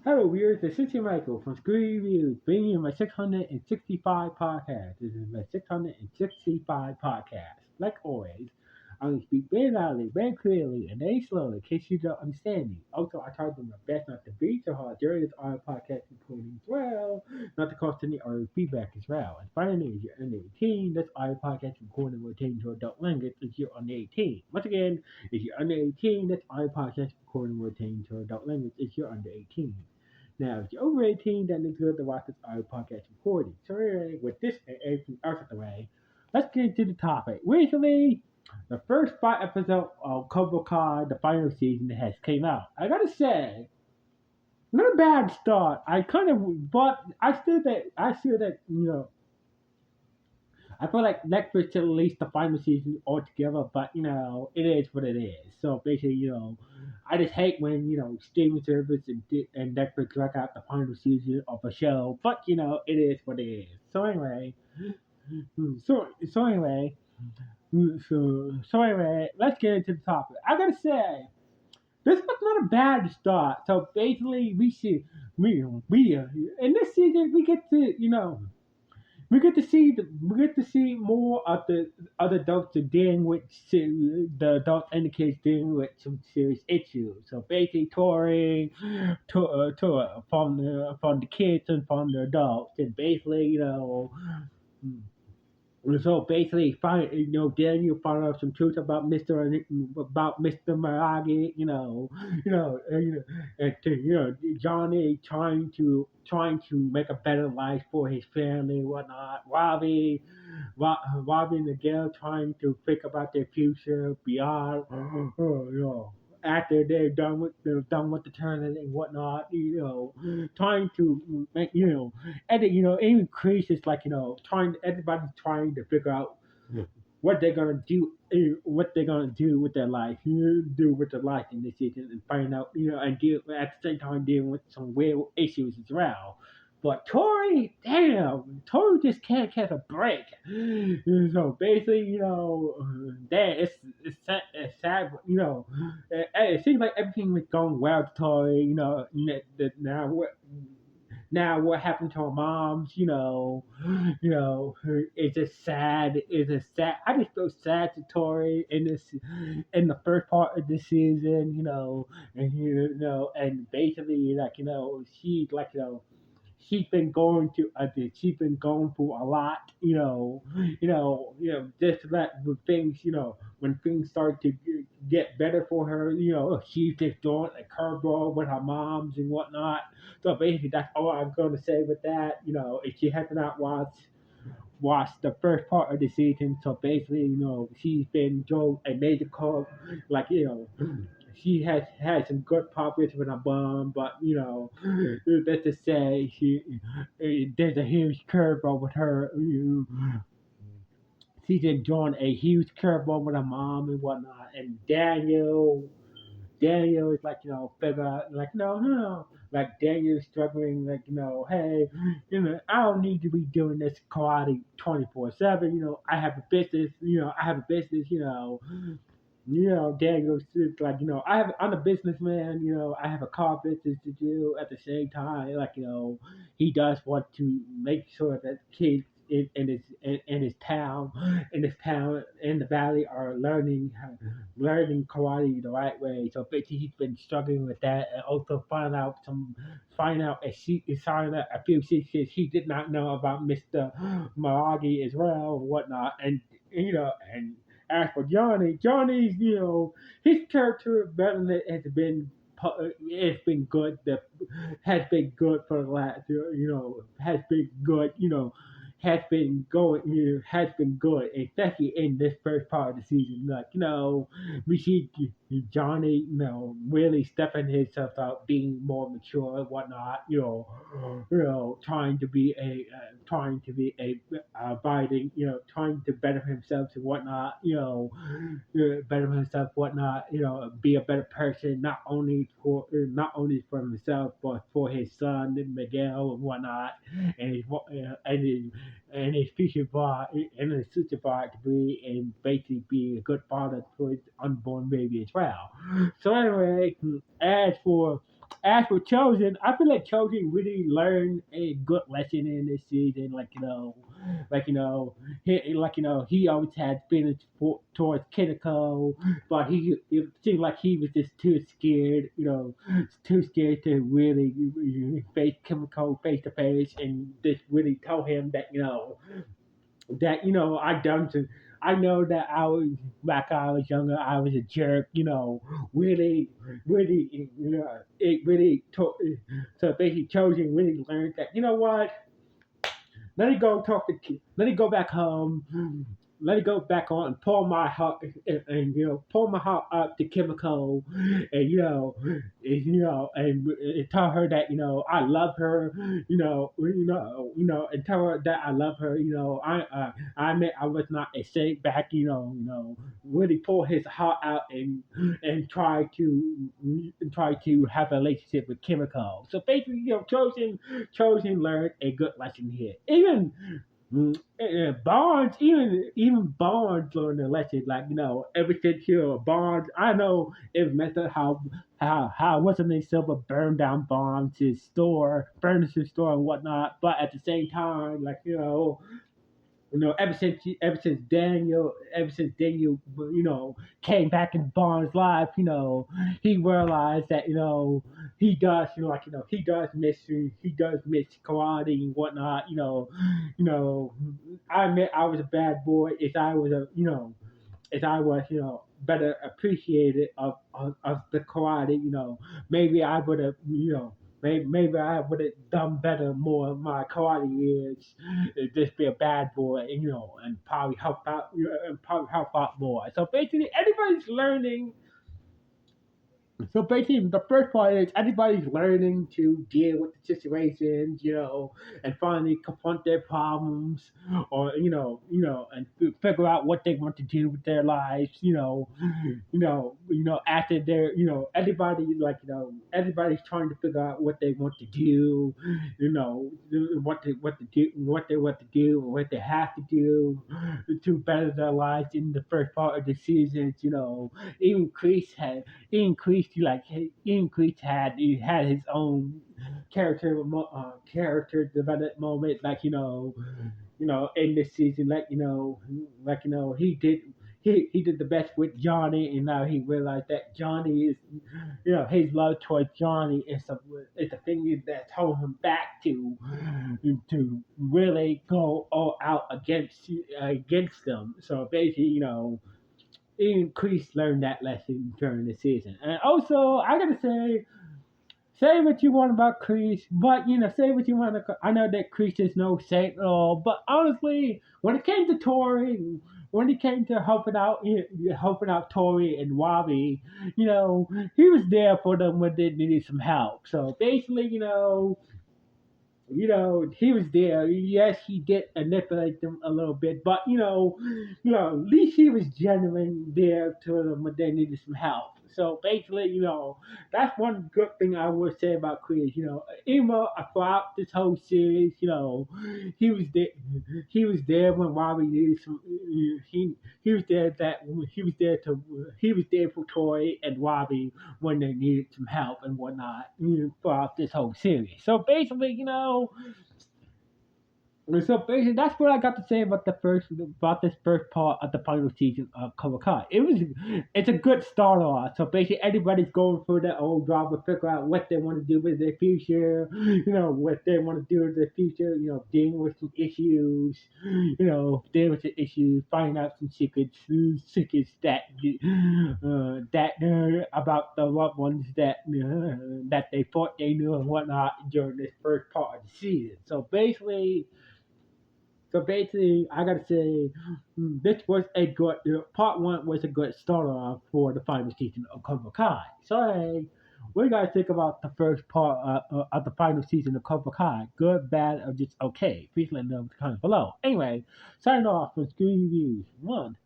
Hello, viewers. This is Michael from Screen Reviews, bringing you my 665 podcast. This is my 665 podcast. Like always, I'm going to speak very loudly, very clearly, and very slowly in case you don't understand me. Also, I try to do my best not to be so hard during this audio podcast recording as well, not to cause any audio feedback as well. And finally, if you're under 18, this audio podcast recording will pertain to adult language if you're under 18. Once again, if you're under 18, this audio podcast recording will pertain to adult language if you're under 18. Now, if you're over 18, then it's good to watch this audio podcast recording. So anyway, with this and everything else out the way, let's get into the topic. Recently, the first 5 episodes of Cobra Kai, the final season, has came out. I gotta say, not a bad start. I kind of, but I feel like Netflix should release the final season altogether, but it is what it is. So basically, I just hate when streaming service and Netflix drag out the final season of a show, but it is what it is. So anyway, so anyway, so anyway, let's get into the topic. I gotta say, this was not a bad start. So basically, we in this season we get to we get to see more of the other adults dealing with the adult indicates dealing with some serious issues. So basically, touring from the kids and from the adults, and basically, so basically, Daniel found out some truth about Mister Maragi. Johnny trying to make a better life for his family, and whatnot. Robbie and the girl trying to think about their future beyond, after they're done with the tournament and whatnot. Trying to make and even Chris is like everybody's trying to figure out what they're gonna do, with their life, do with their life in this season, and find out, and deal at the same time dealing with some weird issues as well. But Tori, damn, Tori just can't catch a break. So basically, that it's sad, it seems like everything was going well to Tori, now what happened to her moms, it's just sad. It's just sad. I just feel sad to Tori in the first part of the season, and basically like she's like she's been going through a lot, just that with things, when things start to get better for her, she's just doing a curveball with her moms and whatnot. So basically, that's all I'm going to say with that. If you have not watched the first part of the season, so basically, she's been doing a major call, like she has had some good progress with her mom, but let's just say there's a huge curveball with her. She's enjoying a huge curveball with her mom and whatnot, and Daniel is like, figure out, like, no, like Daniel's struggling, like, hey, I don't need to be doing this karate 24/7. I have a business, Daniel's just like, I'm a businessman, I have a car business to do at the same time, like, he does want to make sure that kids in his town, in the valley are learning karate the right way. So basically, he's been struggling with that, and also find out a few secrets he did not know about Mister Maragi as well, and whatnot, and as for Johnny's, his character development has been good. Has been good for the last, has been good, has been good, especially in this first part of the season. Like, we see Johnny, really stepping himself out, being more mature and whatnot. Trying to be a abiding, trying to better himself and whatnot. Better himself, whatnot. Be a better person, not only for himself, but for his son Miguel and whatnot, and his future bride, and his future bride to be, and basically be a good father for his unborn baby as well. So anyway, as for as for Chosen, I feel like Chosen really learned a good lesson in this season. He always had feelings towards Kiniko, but it seemed like he was just too scared, too scared to really face Kimiko face to face, and just really tell him that I know that I was back when I was younger. I was a jerk. Really, really. It really took. So basically, Chosen really learned that. You know what? Let me go back home. Let me go back on and pour my heart and pour my heart up to Kimiko, and and tell her that I love her, and tell her that I love her. I admit I was not a saint back, really pull his heart out and try to have a relationship with Kimiko. So basically, Chosen learned a good lesson here. Barnes, even Barnes learned a lesson. Like ever since Barnes, I know it messed up how wasn't a silver burned down Barnes' store, furniture store and whatnot. But at the same time, like ever since Daniel, came back in Bond's life, he realized that he does, he does miss karate and whatnot. I admit I was a bad boy. If I was, better appreciated of the karate, maybe I would have, maybe I would have done better more in my karate years, just be a bad boy, and probably help out more. So basically, everybody's learning. So basically, the first part is everybody's learning to deal with the situations, and finally confront their problems, or and figure out what they want to do with their lives, after they're, everybody's trying to figure out what they want to do, what to do, what they want to do, and what they have to do to better their lives in the first part of the seasons, even Chris had increased like he increased had he had his own character development moment, like in this season, he did the best with Johnny, and now he realized that Johnny is, his love towards Johnny is the thing that's holding him back to really go all out against them. So basically, even Chris learned that lesson during the season. And also, I gotta say what you want about Chris, but say what you want. I know that Chris is no saint at all, but honestly, when it came to Tori, when it came to helping out Tori and Wabi, he was there for them when they needed some help. So basically, he was there. Yes, he did manipulate them a little bit, but at least he was genuine there to them when they needed some help. So basically, that's one good thing I would say about Chris. Even throughout this whole series, he was there. He was there when Robbie needed some. He was there he was there for Tori and Robbie when they needed some help and whatnot, throughout this whole series. So basically, that's what I got to say about this first part of the final season of Cobra Kai. It's a good start off. So basically, everybody's going through their own drama, figure out what they want to do with their future. What they want to do with their future. Dealing with some issues. Dealing with the issues, finding out some secrets about the loved ones that they thought they knew and whatnot during this first part of the season. So basically, I gotta say, this was a good. Part one was a good start off for the final season of Cobra Kai. So, hey, what do you guys think about the first part of the final season of Cobra Kai? Good, bad, or just okay? Please let me know in the comments below. Anyway, signing off from Screen Reviews 1.